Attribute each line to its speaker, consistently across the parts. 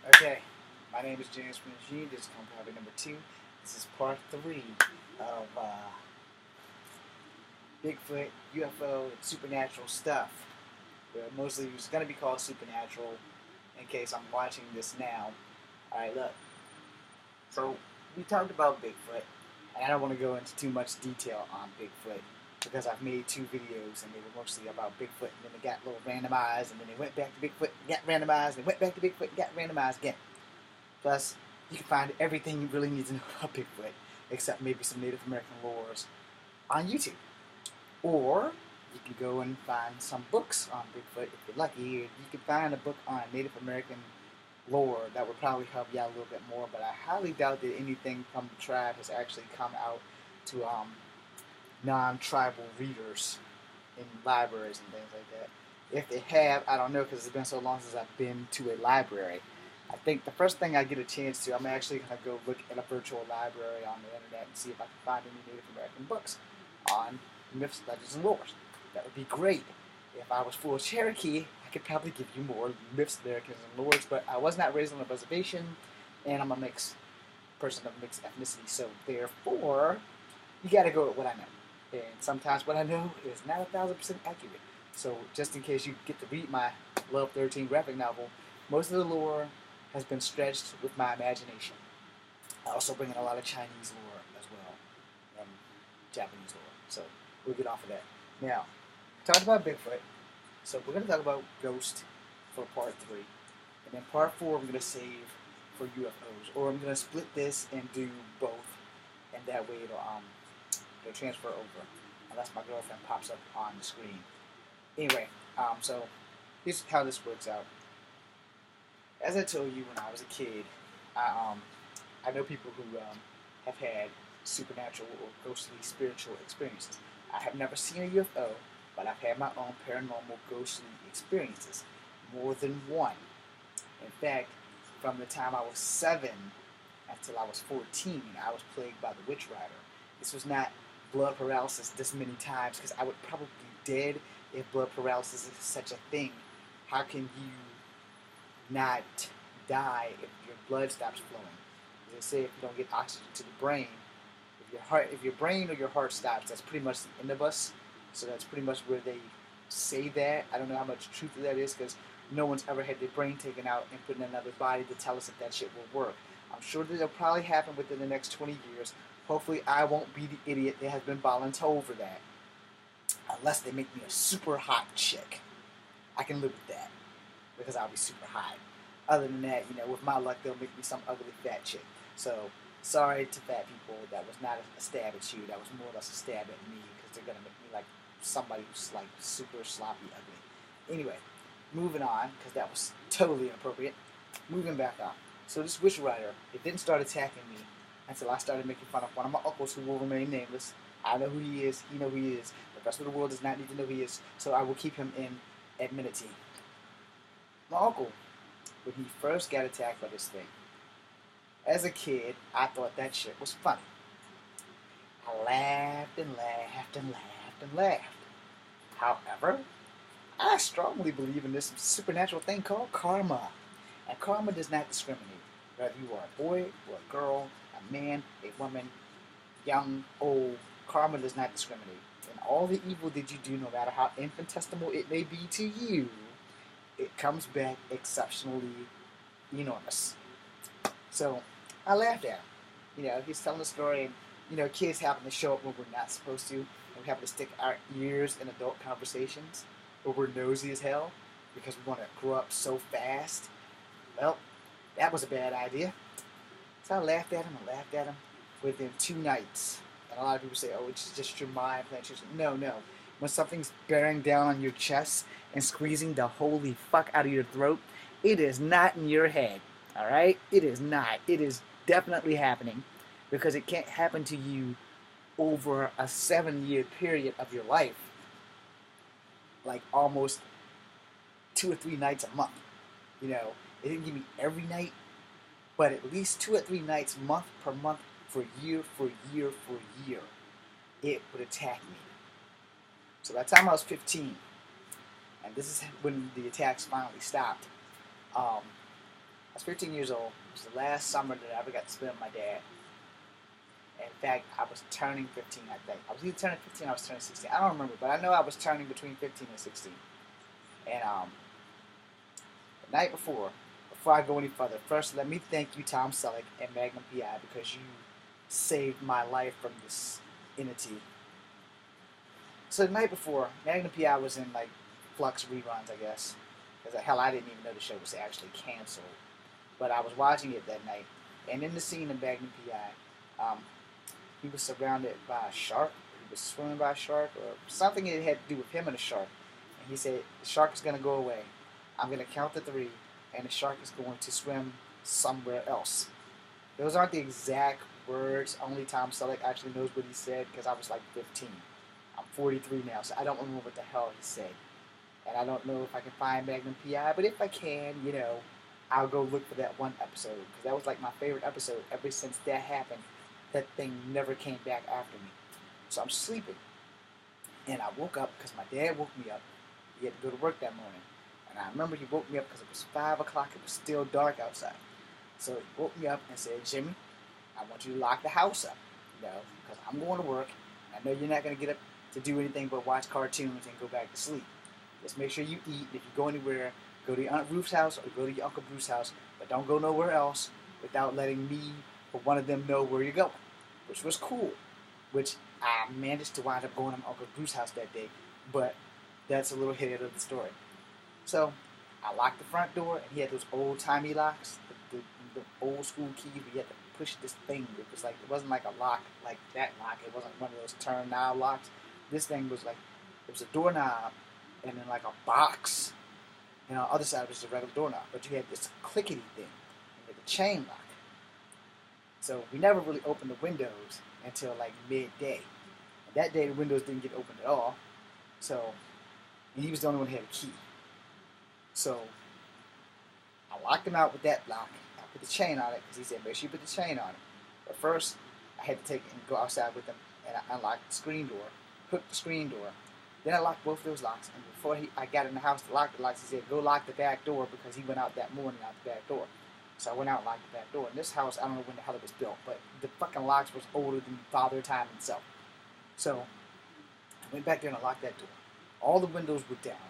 Speaker 1: Okay, my name is James G. This is compound number 2. This is part 3 of Bigfoot, UFO, and supernatural stuff. Mostly it's going to be called supernatural in case I'm watching this now. Alright, look. So, we talked about Bigfoot, and I don't want to go into too much detail on Bigfoot because I've made 2 videos and they were mostly about Bigfoot, and then they got a little randomized, and then they went back to Bigfoot, and got randomized, and went back to Bigfoot, and got randomized again. Plus, you can find everything you really need to know about Bigfoot, except maybe some Native American lores, on YouTube. Or you can go and find some books on Bigfoot if you're lucky. You can find a book on Native American lore that would probably help you out a little bit more, but I highly doubt that anything from the tribe has actually come out to non-tribal readers in libraries and things like that. If they have, I don't know because it's been so long since I've been to a library. I think the first thing I get a chance to, I'm actually going to go look at a virtual library on the internet and see if I can find any Native American books on myths, legends, and lores. That would be great. If I was full Cherokee, I could probably give you more myths, legends, and lores, but I was not raised on a reservation, and I'm a mixed person of mixed ethnicity, so therefore, you got to go with what I know. And sometimes what I know is not 1,000% accurate. So just in case you get to read my Love 13 graphic novel, most of the lore has been stretched with my imagination. I also bring in a lot of Chinese lore as well, and Japanese lore. So we'll get off of that. Now, talked about Bigfoot, so we're going to talk about Ghost for part 3. And then part 4 we're going to save for UFOs. Or I'm going to split this and do both, and that way it'll transfer over, unless my girlfriend pops up on the screen. Anyway, so here's how this works out. As I told you when I was a kid, I know people who have had supernatural or ghostly spiritual experiences. I have never seen a UFO, but I've had my own paranormal ghostly experiences, more than one. In fact, from the time I was 7 until I was 14, I was plagued by the witch rider. This was not blood paralysis this many times, because I would probably be dead if blood paralysis is such a thing. How can you not die if your blood stops flowing? As they say, if you don't get oxygen to the brain, if your brain or your heart stops, that's pretty much the end of us. So that's pretty much where they say that. I don't know how much truth of that is, because no one's ever had their brain taken out and put in another body to tell us if that shit will work. I'm sure that it'll probably happen within the next 20 years. Hopefully I won't be the idiot that has been voluntold for that. Unless they make me a super hot chick. I can live with that, because I'll be super hot. Other than that, with my luck, they'll make me some ugly fat chick. So, sorry to fat people, that was not a stab at you. That was more or less a stab at me, because they're going to make me like somebody who's like super sloppy ugly. Anyway, moving on, because that was totally inappropriate. Moving back on. So this witch rider, it didn't start attacking me until I started making fun of one of my uncles who will remain nameless. I know who he is, he know who he is. The rest of the world does not need to know who he is, so I will keep him in anonymity. My uncle, when he first got attacked by this thing, as a kid, I thought that shit was funny. I laughed and laughed and laughed and laughed. However, I strongly believe in this supernatural thing called karma. And karma does not discriminate. Whether you are a boy or a girl, a man, a woman, young, old, karma does not discriminate. And all the evil that you do, no matter how infinitesimal it may be to you, it comes back exceptionally enormous. So, I laughed at him. He's telling a story, and, kids happen to show up when we're not supposed to, and we happen to stick our ears in adult conversations, where we're nosy as hell, because we want to grow up so fast. Well, that was a bad idea. So I laughed at him, within 2 nights. And a lot of people say, oh, it's just your mind playing tricks. No. When something's bearing down on your chest and squeezing the holy fuck out of your throat, it is not in your head. Alright? It is not. It is definitely happening. Because it can't happen to you over a 7-year period of your life. Like almost 2 or 3 nights a month. It didn't give me every night, but at least 2 or 3 nights, month per month, for year, it would attack me. So by the time I was 15, and this is when the attacks finally stopped, was 15 years old. It was the last summer that I ever got to spend with my dad. In fact, I was turning 15, I think. I was either turning 15 or I was turning 16. I don't remember, but I know I was turning between 15 and 16. And the night before I go any further, first let me thank you, Tom Selleck and Magnum PI, because you saved my life from this entity. So the night before, Magnum PI was in like Flux reruns, I guess. Because hell, I didn't even know the show was actually canceled. But I was watching it that night, and in the scene of Magnum PI, he was surrounded by a shark. He was swimming by a shark, or something that had to do with him and a shark. And he said, the shark is going to go away. I'm going to count to 3, and the shark is going to swim somewhere else. Those aren't the exact words. Only Tom Selleck actually knows what he said, because I was like 15. I'm 43 now, so I don't remember what the hell he said. And I don't know if I can find Magnum PI, but if I can, you know, I'll go look for that one episode, because that was like my favorite episode ever since that happened. That thing never came back after me. So I'm sleeping, and I woke up because my dad woke me up. He had to go to work that morning, and I remember he woke me up because it was 5 o'clock. It was still dark outside. So he woke me up and said, Jimmy, I want you to lock the house up, you know, because I'm going to work. I know you're not going to get up to do anything but watch cartoons and go back to sleep. Just make sure you eat. If you go anywhere, go to your Aunt Ruth's house or go to your Uncle Bruce's house, but don't go nowhere else without letting me or one of them know where you're going, which was cool, which I managed to wind up going to my Uncle Bruce's house that day, but that's a little hit of the story. So I locked the front door, and he had those old-timey locks, the old-school keys where you had to push this thing. It was like, it wasn't like a lock like that lock. It wasn't one of those turn knob locks. This thing was like, it was a doorknob and then like a box, and on the other side was just a regular doorknob, but you had this clickety thing with a chain lock. So we never really opened the windows until like midday. And that day the windows didn't get opened at all. So, and he was the only one who had a key. So I locked him out with that lock. I put the chain on it because he said, make sure you put the chain on it. But first, I had to take it and go outside with him, and I unlocked the screen door, hooked the screen door. Then I locked both those locks, and before I got in the house to lock the locks, he said, go lock the back door, because he went out that morning out the back door. So I went out and locked the back door. And this house, I don't know when the hell it was built, but the fucking locks was older than Father Time himself. So I went back there and I locked that door. All the windows were down,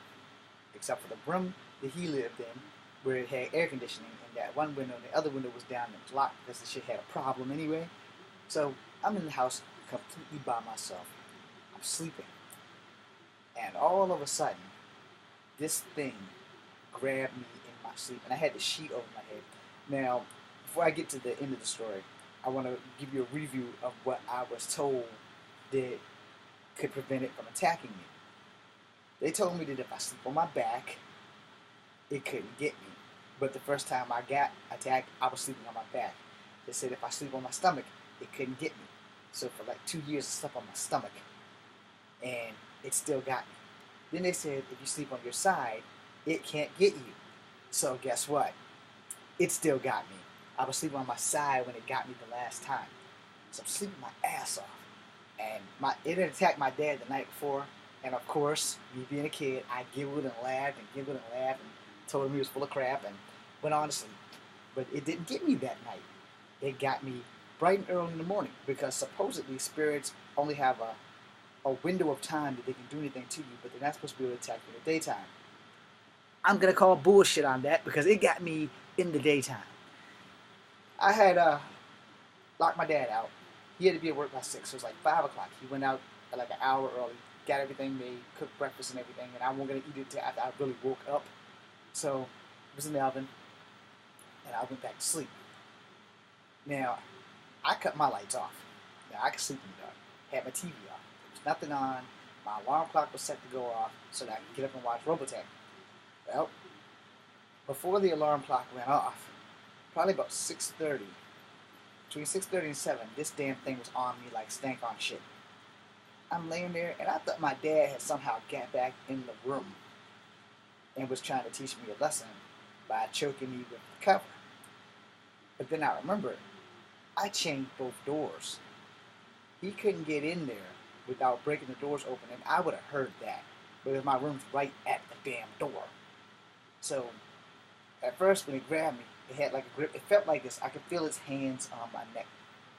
Speaker 1: except for the room that he lived in, where it had air conditioning, and that one window and the other window was down and it was locked because the shit had a problem anyway. So I'm in the house completely by myself. I'm sleeping. And all of a sudden, this thing grabbed me in my sleep, and I had the sheet over my head. Now, before I get to the end of the story, I want to give you a review of what I was told that could prevent it from attacking me. They told me that if I sleep on my back, it couldn't get me. But the first time I got attacked, I was sleeping on my back. They said if I sleep on my stomach, it couldn't get me. So for like 2 years, I slept on my stomach, and it still got me. Then they said if you sleep on your side, it can't get you. So guess what? It still got me. I was sleeping on my side when it got me the last time. So I'm sleeping my ass off. And it had attacked my dad the night before. And of course, me being a kid, I giggled and laughed and giggled and laughed and told him he was full of crap and went on to sleep. But it didn't get me that night. It got me bright and early in the morning, because supposedly spirits only have a window of time that they can do anything to you, but they're not supposed to be able to attack you in the daytime. I'm going to call bullshit on that, because it got me in the daytime. I had locked my dad out. He had to be at work by 6, so it was like 5 o'clock. He went out at like an hour early, got everything made, cooked breakfast and everything, and I wasn't going to eat it until after I really woke up. So it was in the oven, and I went back to sleep. Now, I cut my lights off. Now, I could sleep in the dark. Had my TV off. There was nothing on. My alarm clock was set to go off so that I could get up and watch Robotech. Well, before the alarm clock went off, probably about 6:30, between 6:30 and 7, this damn thing was on me like stank on shit. I'm laying there, and I thought my dad had somehow got back in the room and was trying to teach me a lesson by choking me with the cover. But then I remembered, I chained both doors. He couldn't get in there without breaking the doors open, and I would have heard that, because my room's right at the damn door. So, at first when he grabbed me, It had like a grip. It felt like this. I could feel its hands on my neck.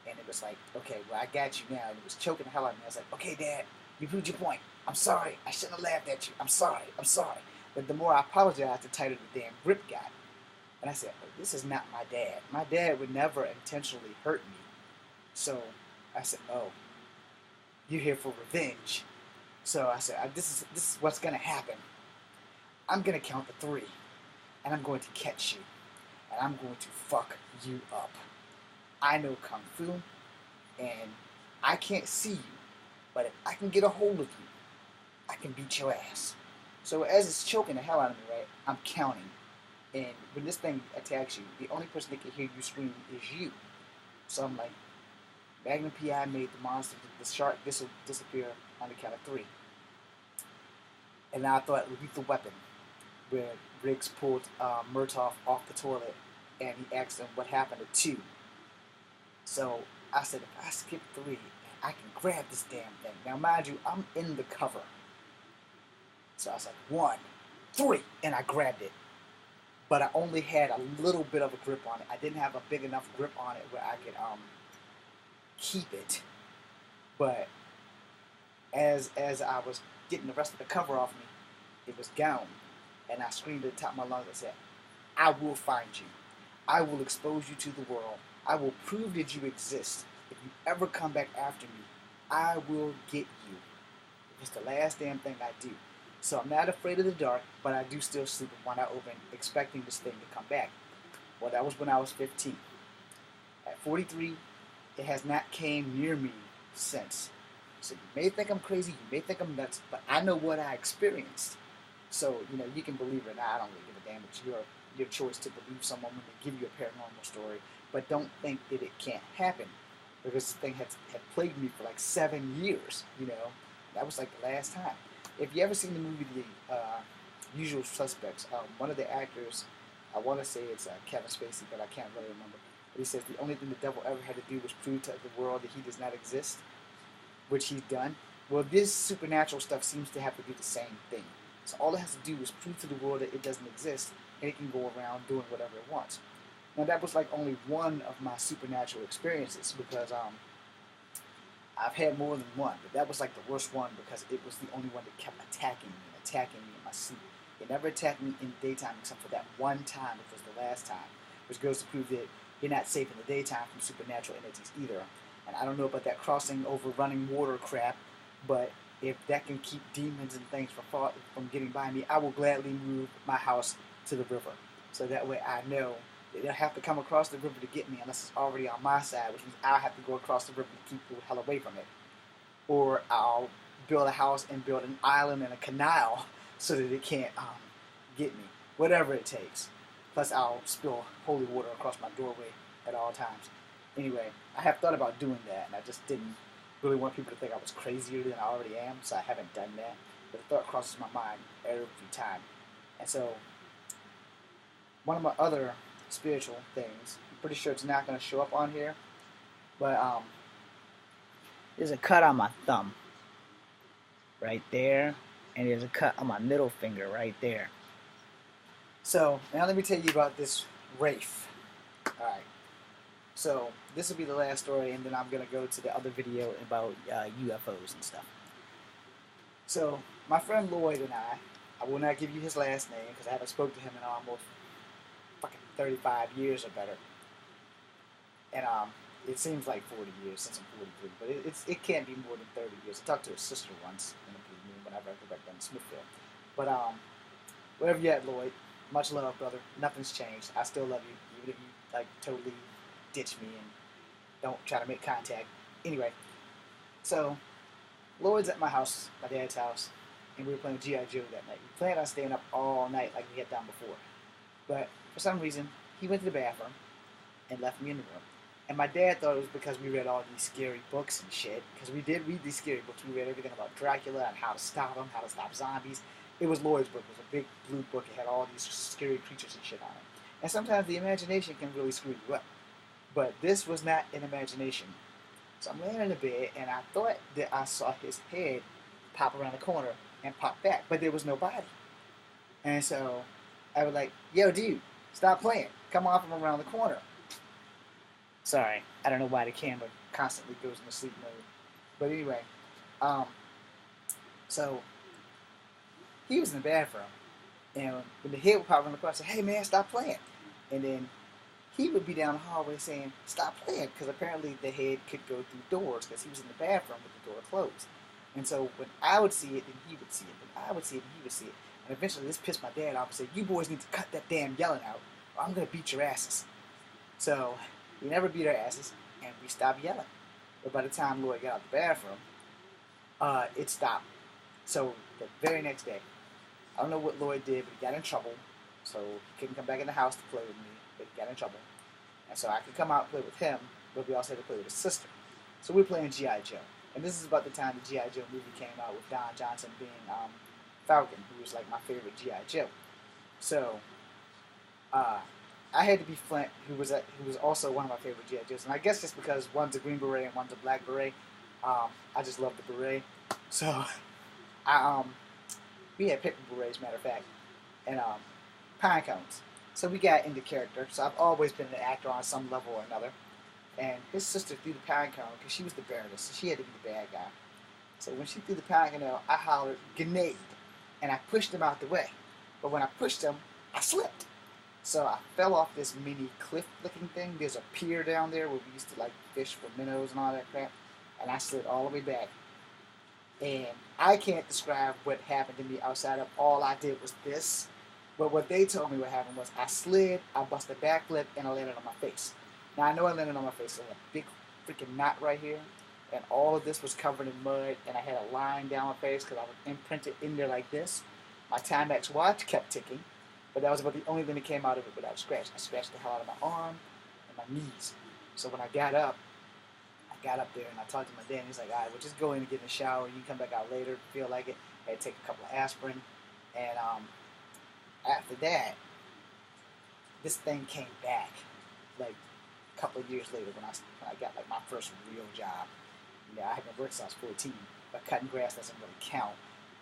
Speaker 1: And it was like, okay, well, I got you now. And it was choking the hell out of me. I was like, okay, Dad, you proved your point. I'm sorry. I shouldn't have laughed at you. I'm sorry. I'm sorry. But the more I apologized, the tighter the damn grip got. And I said, oh, this is not my dad. My dad would never intentionally hurt me. So I said, oh, you're here for revenge. So I said, this is what's going to happen. I'm going to count to 3. And I'm going to catch you. And I'm going to fuck you up. I know Kung Fu. And I can't see you. But if I can get a hold of you, I can beat your ass. So as it's choking the hell out of me, right, I'm counting. And when this thing attacks you, the only person that can hear you scream is you. So I'm like, Magnum P.I. made the monster, the shark disappear on the count of 3. And I thought Lethal Weapon, where Riggs pulled Murtaugh off the toilet and he asked him what happened at 2. So I said, if I skip 3, I can grab this damn thing. Now, mind you, I'm in the cover. So I was like, 1, 3, and I grabbed it. But I only had a little bit of a grip on it. I didn't have a big enough grip on it where I could keep it. But as I was getting the rest of the cover off me, it was gone. And I screamed at the top of my lungs and said, I will find you. I will expose you to the world. I will prove that you exist. If you ever come back after me, I will get you. It's the last damn thing I do. So I'm not afraid of the dark, but I do still sleep with one eye open, expecting this thing to come back. Well, that was when I was 15. At 43, it has not came near me since. So you may think I'm crazy, you may think I'm nuts, but I know what I experienced. So, you know, you can believe it or not. I don't really give a damn. It's your choice to believe someone when they give you a paranormal story. But don't think that it can't happen. Because this thing had plagued me for like 7 years, you know. That was like the last time. If you ever seen the movie The Usual Suspects, one of the actors, I want to say it's Kevin Spacey, but I can't really remember. But he says the only thing the devil ever had to do was prove to the world that he does not exist, which he's done. Well, this supernatural stuff seems to have to do the same thing. So all it has to do is prove to the world that it doesn't exist, and it can go around doing whatever it wants. Now, that was like only one of my supernatural experiences, because I've had more than one, but that was like the worst one because it was the only one that kept attacking me in my sleep. It never attacked me in the daytime except for that one time, which was the last time, which goes to prove that you're not safe in the daytime from supernatural entities either. And I don't know about that crossing over running water crap, but if that can keep demons and things from getting by me, I will gladly move my house to the river. So that way I know they don't have to come across the river to get me unless it's already on my side, which means I'll have to go across the river to keep the hell away from it. Or I'll build a house and build an island and a canal so that it can't get me. Whatever it takes. Plus I'll spill holy water across my doorway at all times. Anyway, I have thought about doing that, and I just didn't really want people to think I was crazier than I already am, so I haven't done that. But the thought crosses my mind every time. And so, one of my other spiritual things, I'm pretty sure it's not going to show up on here, but there's a cut on my thumb right there, and there's a cut on my middle finger right there. So, now let me tell you about this Wraith. Alright. So, this will be the last story, and then I'm going to go to the other video about UFOs and stuff. So, my friend Lloyd and I will not give you his last name because I haven't spoken to him in almost fucking 35 years or better. And it seems like 40 years since I'm 43, but it can't be more than 30 years. I talked to his sister once in the blue moon whenever I go back down to Smithfield. But wherever you're at, Lloyd, much love, brother. Nothing's changed. I still love you, even if you like totally ditch me and don't try to make contact. Anyway, so Lloyd's at my house, my dad's house, and we were playing G.I. Joe that night. We planned on staying up all night like we had done before. But for some reason, he went to the bathroom and left me in the room. And my dad thought it was because we read all these scary books and shit. Because we did read these scary books. We read everything about Dracula and how to stop him, how to stop zombies. It was Lloyd's book. It was a big blue book. It had all these scary creatures and shit on it. And sometimes the imagination can really screw you up. But this was not an imagination. So I'm laying in the bed, and I thought that I saw his head pop around the corner and pop back. But there was no body. And so I was like, yo, dude, stop playing. come off from around the corner. Sorry, I don't know why the camera constantly goes into sleep mode. But anyway, um, so he was in the bathroom, and when the head would pop around the corner, I said, "Hey man, stop playing," and then he would be down the hallway saying, "Stop playing," because apparently the head could go through doors because he was in the bathroom with the door closed. And so when I would see it, then he would see it. Then I would see it, and he would see it. And eventually this pissed my dad off and said, "You boys need to cut that damn yelling out, or I'm going to beat your asses." So we never beat our asses, and we stopped yelling. But by the time Lloyd got out the bathroom, it stopped. So the very next day, I don't know what Lloyd did, but he got in trouble. So he couldn't come back in the house to play with me, but he got in trouble. And so I could come out and play with him, but we also had to play with his sister. So we were playing G.I. Joe. And this is about the time the G.I. Joe movie came out with Don Johnson being Falcon, who was like my favorite G.I. Joe. So I had to be Flint, who was also one of my favorite G.I. Joes. And I guess just because one's a green beret and one's a black beret, I just love the beret. So we had paper berets, matter of fact, and pine cones. So we got into character. So I've always been an actor on some level or another. And his sister threw the pine cone because she was the baroness, so she had to be the bad guy. So when she threw the pine cone, I hollered, "Grenade!" And I pushed him out the way. But when I pushed him, I slipped. So I fell off this mini cliff-looking thing. There's a pier down there where we used to like fish for minnows and all that crap. And I slid all the way back. And I can't describe what happened to me outside of all I did was this. But what they told me what happened was I slid, I busted a backflip, and I landed on my face. Now I know I landed on my face. I had a big freaking knot right here. And all of this was covered in mud. And I had a line down my face because I was imprinted in there like this. My Timex watch kept ticking. But that was about the only thing that came out of it without a scratch. I scratched the hell out of my arm and my knees. So when I got up there and I talked to my dad, and he's like, "All right, well, just go in and get in the shower. You can come back out later if you feel like it." I had to take a couple of aspirin. And after that, this thing came back like a couple of years later when I got like my first real job. I had been working since I was 14, but cutting grass doesn't really count.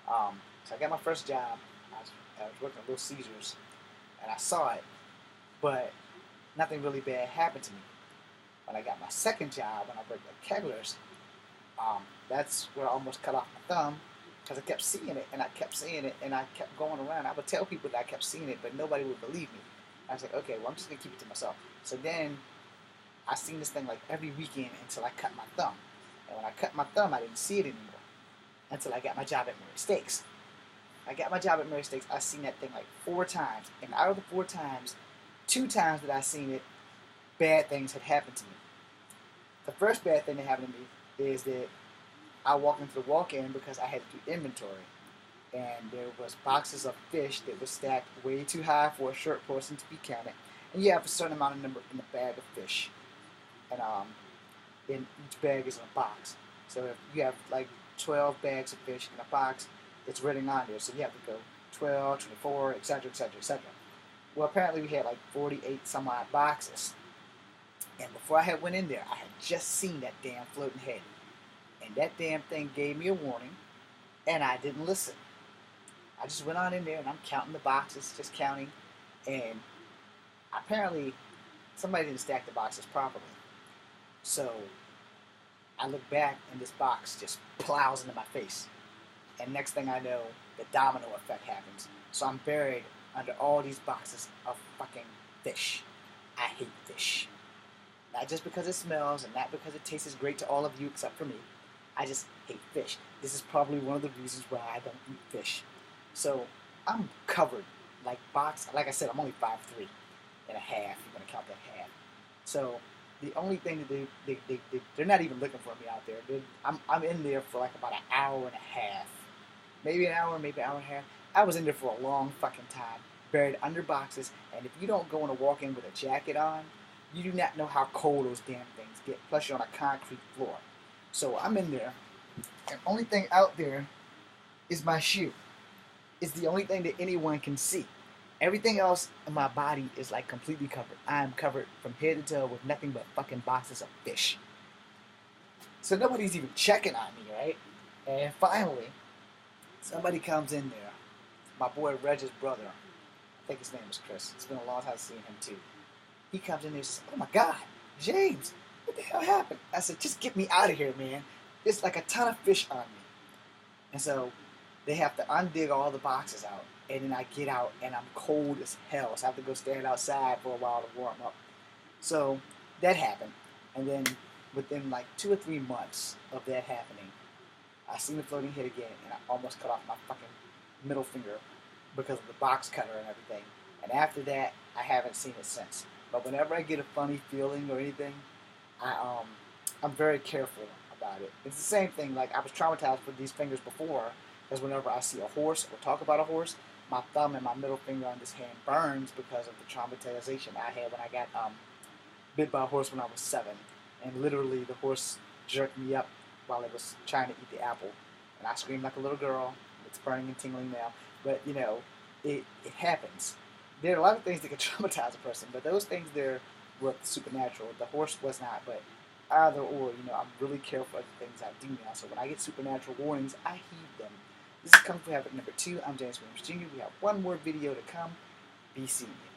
Speaker 1: So I got my first job. I was working at Little Caesars, and I saw it, but nothing really bad happened to me. When I got my second job, when I worked at Kegler's, that's where I almost cut off my thumb because I kept seeing it, and I kept seeing it, and I kept going around. I would tell people that I kept seeing it, but nobody would believe me. I was like, okay, well, I'm just going to keep it to myself. So then I seen this thing like every weekend until I cut my thumb. And when I cut my thumb, I didn't see it anymore until I got my job at Murray Steaks. I got my job at Murray Steaks. I seen that thing like 4 times. And out of the 4 times, 2 times that I seen it, bad things had happened to me. The first bad thing that happened to me is that I walked into the walk-in because I had to do inventory. And there was boxes of fish that were stacked way too high for a short person to be counted. And you have a certain amount of number in the bag of fish. And then each bag is in a box. So if you have like 12 bags of fish in a box, it's written on there. So you have to go 12, 24, etc., etc., etc. Well, apparently we had like 48 some odd boxes. And before I had went in there, I had just seen that damn floating head. And that damn thing gave me a warning, and I didn't listen. I just went on in there, and I'm counting the boxes, just counting. And apparently, somebody didn't stack the boxes properly. So I look back, and this box just plows into my face. And next thing I know, the domino effect happens. So I'm buried under all these boxes of fucking fish. I hate fish. Not just because it smells, and not because it tastes great to all of you except for me. I just hate fish. This is probably one of the reasons why I don't eat fish. So I'm covered, like I said, I'm only 5'3" and a half. You're gonna count that half. So the only thing that they're not even looking for me out there. I'm in there for like about an hour and a half, maybe an hour, maybe an hour and a half. I was in there for a long fucking time, buried under boxes. And if you don't go in a walk-in with a jacket on, you do not know how cold those damn things get. Plus, you're on a concrete floor. So I'm in there, and the only thing out there is my shoe. It's the only thing that anyone can see. Everything else in my body is like completely covered. I'm covered from head to toe with nothing but fucking boxes of fish. So nobody's even checking on me, right? And finally, somebody comes in there. My boy Reg's brother. I think his name was Chris. It's been a long time seeing him too. He comes in there and says, "Oh my God, James, what the hell happened?" I said, "Just get me out of here, man. There's like a ton of fish on me." And so they have to undig all the boxes out. And then I get out and I'm cold as hell. So I have to go stand outside for a while to warm up. So that happened. And then within like 2 or 3 months of that happening, I seen the floating head again and I almost cut off my fucking middle finger because of the box cutter and everything. And after that, I haven't seen it since. But whenever I get a funny feeling or anything, I'm very careful about it. It's the same thing. Like I was traumatized with these fingers before, because whenever I see a horse or talk about a horse, my thumb and my middle finger on this hand burns because of the traumatization I had when I got bit by a horse when I was 7, and literally the horse jerked me up while it was trying to eat the apple, and I screamed like a little girl. It's burning and tingling now, but you know, it happens. There are a lot of things that can traumatize a person, but those things there were supernatural. The horse was not, but either or, you know, I'm really careful of the things I do now. So when I get supernatural warnings, I heed them. This is Kung Fu Habit number 2. I'm James Williams Jr. We have one more video to come. Be seeing you.